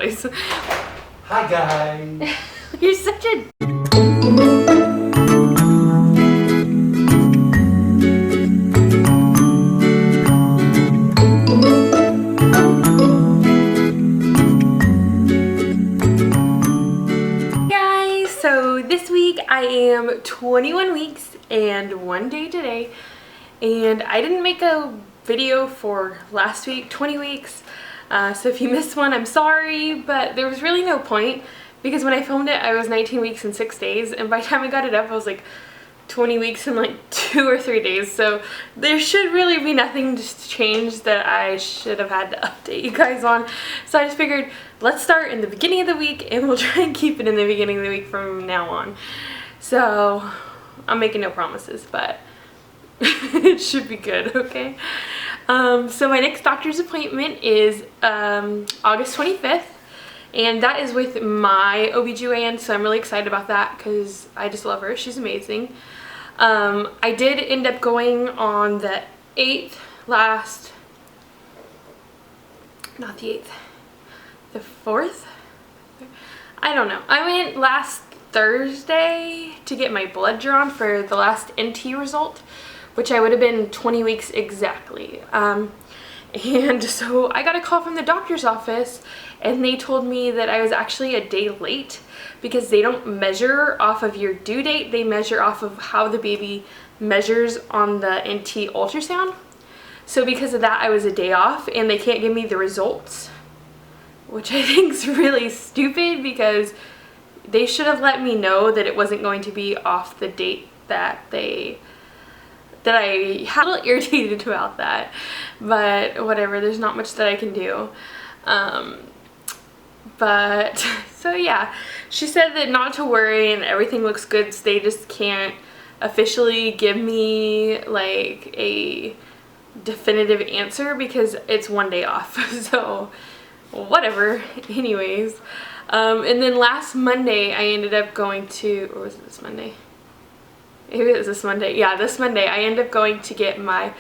voice. Hi guys. You're such a guys. So this week I am 21 weeks and 1 day today, and I didn't make a video for last week, 20 weeks. So if you missed one, I'm sorry, but there was really no point because when I filmed it, I was 19 weeks and 6 days, and by the time I got it up, I was like 20 weeks and like 2 or 3 days. So there should really be nothing to change that I should have had to update you guys on. So I just figured let's start in the beginning of the week and we'll try and keep it in the beginning of the week from now on. So I'm making no promises, but it should be good, okay? So my next doctor's appointment is August 25th, and that is with my OBGYN, so I'm really excited about that because I just love her. She's amazing. I did end up going on the 8th not the 8th, the 4th? I don't know. I went last Thursday to get my blood drawn for the last NT result, which I would have been 20 weeks exactly. And so I got a call from the doctor's office and they told me that I was actually a day late because they don't measure off of your due date, they measure off of how the baby measures on the NT ultrasound. So because of that, I was a day off and they can't give me the results, which I think is really stupid because they should have let me know that it wasn't going to be off the date that I had. A little irritated about that, but whatever, there's not much that I can do. But so yeah, she said that not to worry and everything looks good, so they just can't officially give me like a definitive answer because it's 1 day off. So whatever, anyways. And then last Monday I ended up going to, or was it this Monday? Maybe it was this Monday. Yeah, this Monday I ended up going to get my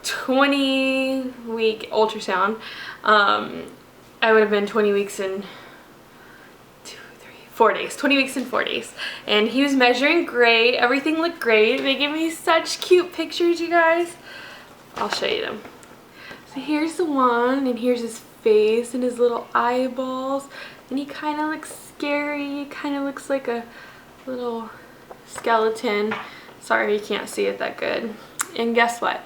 20-week ultrasound. I would have been 20 weeks in 4 days. 20 weeks in 4 days. And he was measuring great. Everything looked great. They gave me such cute pictures, you guys. I'll show you them. So here's the one, and here's his face and his little eyeballs. And he kind of looks scary. He kind of looks like a little skeleton. Sorry, you can't see it that good. And guess what?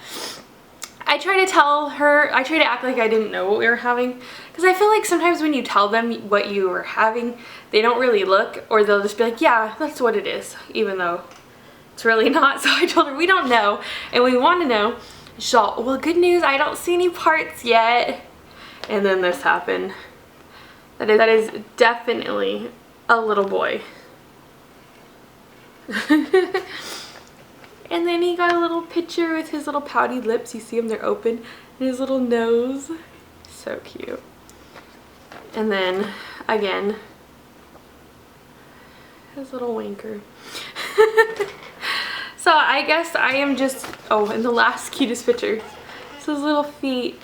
I try to tell her, I try to act like I didn't know what we were having, because I feel like sometimes when you tell them what you were having, they don't really look, or they'll just be like, yeah, that's what it is, even though it's really not. So I told her we don't know and we want to know. She's all, well, good news, I don't see any parts yet. And then this happened. That is definitely a little boy. And then he got a little picture with his little pouty lips. You see them, they're open, and his little nose. So cute. And then again, his little wanker. So I guess I am just, oh, and the last cutest picture, it's his little feet.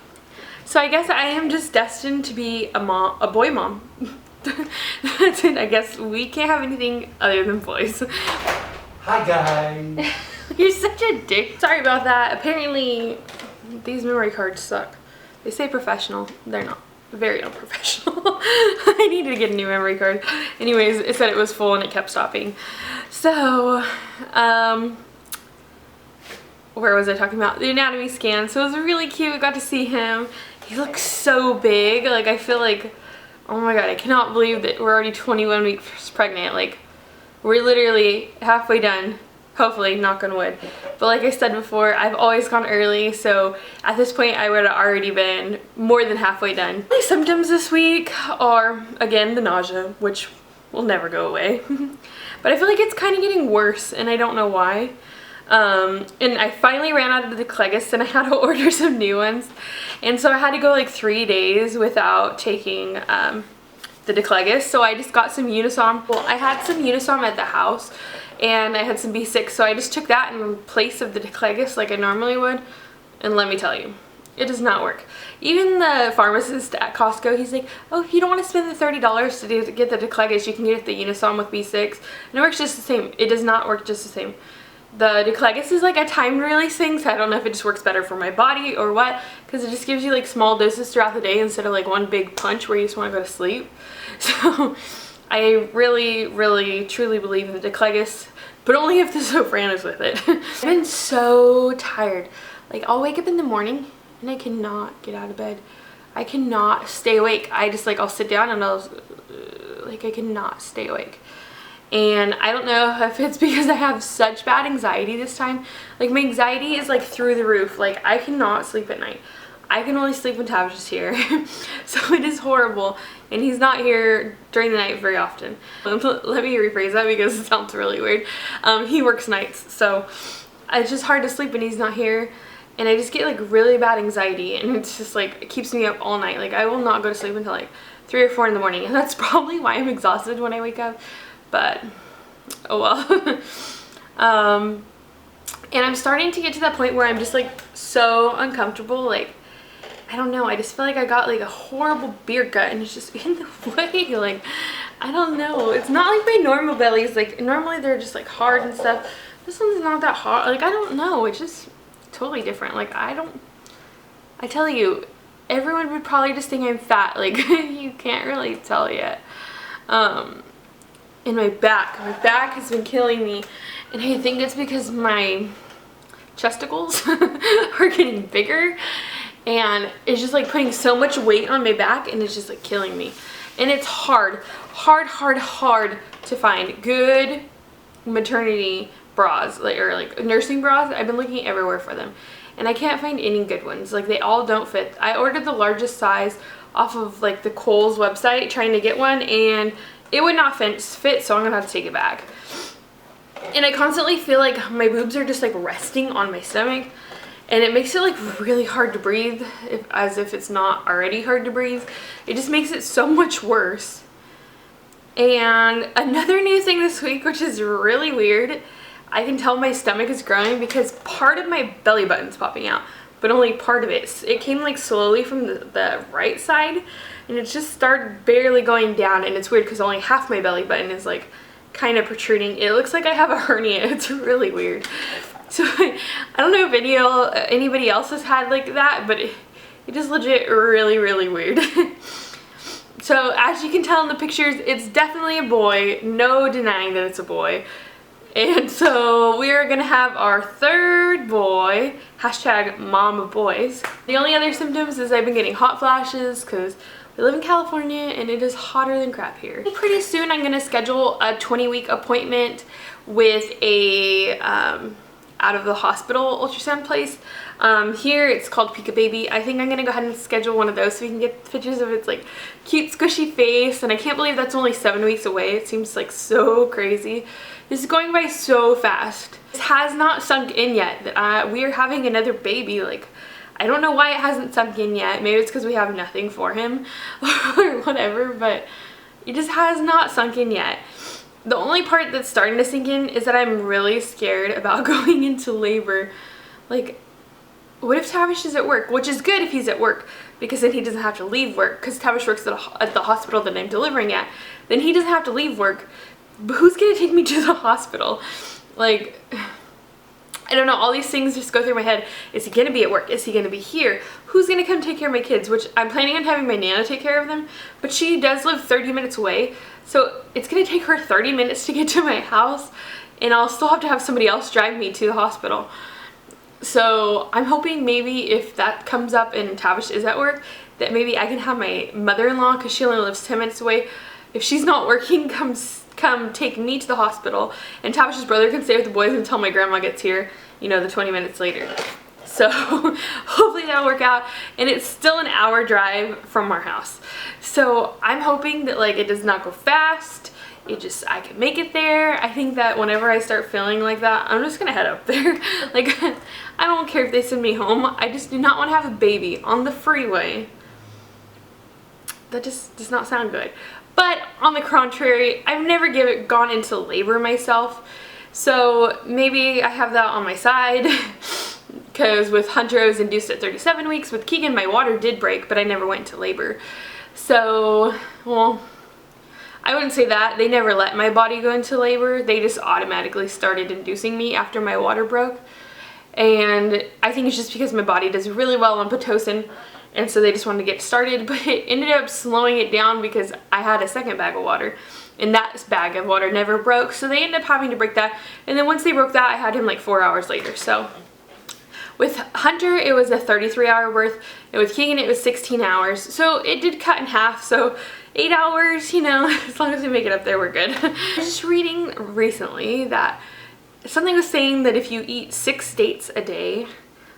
So I guess I am just destined to be a boy mom. That's it. I guess we can't have anything other than boys. Hi guys. You're such a dick. Sorry about that. Apparently these memory cards suck. They say professional. They're not. Very unprofessional. I needed to get a new memory card. Anyways, it said it was full and it kept stopping. So, where was I talking about? The anatomy scan. So it was really cute. I got to see him. He looks so big. Like, I feel like, oh my god, I cannot believe that we're already 21 weeks pregnant. Like, we're literally halfway done. Hopefully, knock on wood. But like I said before, I've always gone early, so at this point I would have already been more than halfway done. My symptoms this week are, again, the nausea, which will never go away. But I feel like it's kind of getting worse, and I don't know why. And I finally ran out of the Declegus, and I had to order some new ones. And so I had to go like 3 days without taking the Declegus, so I just got some Unisom. Well, I had some Unisom at the house, and I had some B6, so I just took that in place of the Declegus like I normally would. And let me tell you, It does not work. Even the pharmacist at Costco, he's like, oh, if you don't want to spend the $30 to get the Declegus, you can get the Unisom with B6. And it works just the same. It does not work just the same. The Declegus is like a timed release thing, so I don't know if it just works better for my body or what, because it just gives you like small doses throughout the day instead of like one big punch where you just want to go to sleep. So I really, really, truly believe in the Declegus, but only if the Zofran is with it. I've been so tired. Like, I'll wake up in the morning and I cannot get out of bed. I cannot stay awake. I just like, I'll sit down and I cannot stay awake. And I don't know if it's because I have such bad anxiety this time. Like, my anxiety is like through the roof. Like, I cannot sleep at night. I can only sleep when Tavish is here. So it is horrible. And he's not here during the night very often. Let me rephrase that because it sounds really weird. He works nights, so it's just hard to sleep when he's not here. And I just get like really bad anxiety, and it's just like, it keeps me up all night. Like, I will not go to sleep until like 3 or 4 in the morning, and that's probably why I'm exhausted when I wake up, but oh well. And I'm starting to get to that point where I'm just like so uncomfortable. Like, I don't know, I just feel like I got like a horrible beer gut and it's just in the way. Like, I don't know, it's not like my normal bellies. Like, normally they're just like hard and stuff. This one's not that hard. Like, I don't know, it's just totally different. Like, I tell you, everyone would probably just think I'm fat. Like, you can't really tell yet. And my back has been killing me, and I think it's because my chesticles are getting bigger, and it's just like putting so much weight on my back, and it's just like killing me. And it's hard to find good maternity bras, or like nursing bras. I've been looking everywhere for them, and I can't find any good ones. Like, they all don't fit. I ordered the largest size off of like the Kohl's website trying to get one, and it would not fit, so I'm gonna have to take it back. And I constantly feel like my boobs are just like resting on my stomach, and it makes it like really hard to breathe, as if it's not already hard to breathe. It just makes it so much worse. And another new thing this week, which is really weird, I can tell my stomach is growing because part of my belly button's popping out, but only part of it. It came like slowly from the right side, and it just started barely going down, and it's weird because only half my belly button is like kind of protruding. It looks like I have a hernia. It's really weird. So I don't know if anybody else has had like that, but it is legit really, really weird. So as you can tell in the pictures, it's definitely a boy. No denying that it's a boy. And so we are gonna have our third boy, hashtag mom of boys. The only other symptoms is I've been getting hot flashes because we live in California and it is hotter than crap here. Pretty soon I'm gonna schedule a 20-week appointment with a out of the hospital ultrasound place. Here it's called Pika Baby. I think I'm gonna go ahead and schedule one of those so we can get pictures of its like cute squishy face, and I can't believe that's only 7 weeks away. It seems like so crazy. This is going by so fast. This has not sunk in yet. We are having another baby. Like, I don't know why it hasn't sunk in yet. Maybe it's because we have nothing for him or whatever, but it just has not sunk in yet. The only part that's starting to sink in is that I'm really scared about going into labor. Like, what if Tavish is at work? Which is good if he's at work, because then he doesn't have to leave work, because Tavish works at the hospital that I'm delivering at. Then he doesn't have to leave work. But who's gonna take me to the hospital? Like, I don't know, all these things just go through my head. Is he gonna be at work? Is he gonna be here? Who's gonna come take care of my kids? Which I'm planning on having my Nana take care of them, but she does live 30 minutes away, so it's gonna take her 30 minutes to get to my house, and I'll still have to have somebody else drive me to the hospital. So I'm hoping maybe if that comes up and Tavish is at work, that maybe I can have my mother-in-law, because she only lives 10 minutes away, if she's not working, come take me to the hospital, and Tavish's brother can stay with the boys until my grandma gets here, you know, the 20 minutes later. So hopefully that'll work out, and it's still an hour drive from our house. So I'm hoping that like it does not go fast. I can make it there. I think that whenever I start feeling like that, I'm just gonna head up there. Like, I don't care if they send me home. I just do not want to have a baby on the freeway. That just does not sound good. But on the contrary, I've never gone into labor myself, so maybe I have that on my side because with Hunter I was induced at 37 weeks. With Keegan my water did break, but I never went into labor. So, well, I wouldn't say that. They never let my body go into labor. They just automatically started inducing me after my water broke. And I think it's just because my body does really well on Pitocin, and so they just wanted to get started, but it ended up slowing it down because I had a second bag of water, and that bag of water never broke, so they ended up having to break that. And then once they broke that, I had him like 4 hours later. So with Hunter it was a 33-hour birth, and with Keegan it was 16 hours, so it did cut in half. So 8 hours, you know, as long as we make it up there, we're good. I was just reading recently that something was saying that if you eat 6 dates a day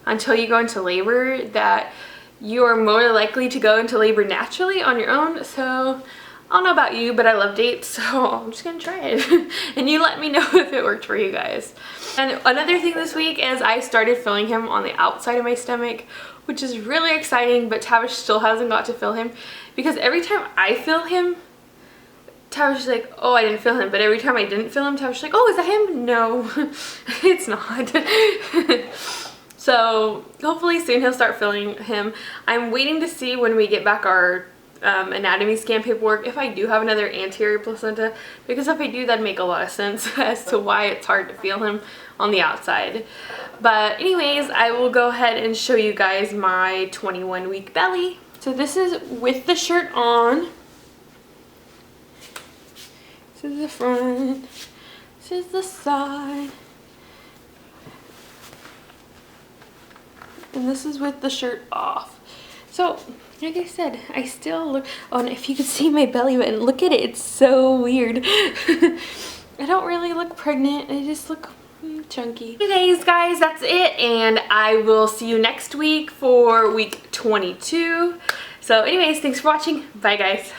until you go into labor, that you are more likely to go into labor naturally on your own. So I don't know about you, but I love dates, so I'm just gonna try it. And you let me know if it worked for you guys. And another thing this week is I started filling him on the outside of my stomach, which is really exciting, but Tavish still hasn't got to fill him, because every time I fill him, Tavish is like, oh, I didn't fill him. But every time I didn't fill him, Tavish is like, oh, is that him? No, it's not. So hopefully soon he'll start filling him. I'm waiting to see when we get back our anatomy scan paperwork if I do have another anterior placenta, because if I do, that'd make a lot of sense as to why it's hard to feel him on the outside. But anyways, I will go ahead and show you guys my 21-week belly. So this is with the shirt on. This is the front. This is the side. And this is with the shirt off. So, like I said, I still look, oh, and if you could see my belly button, look at it, it's so weird. I don't really look pregnant, I just look chunky. Anyways, guys, that's it, and I will see you next week for week 22. So anyways, thanks for watching. Bye, guys.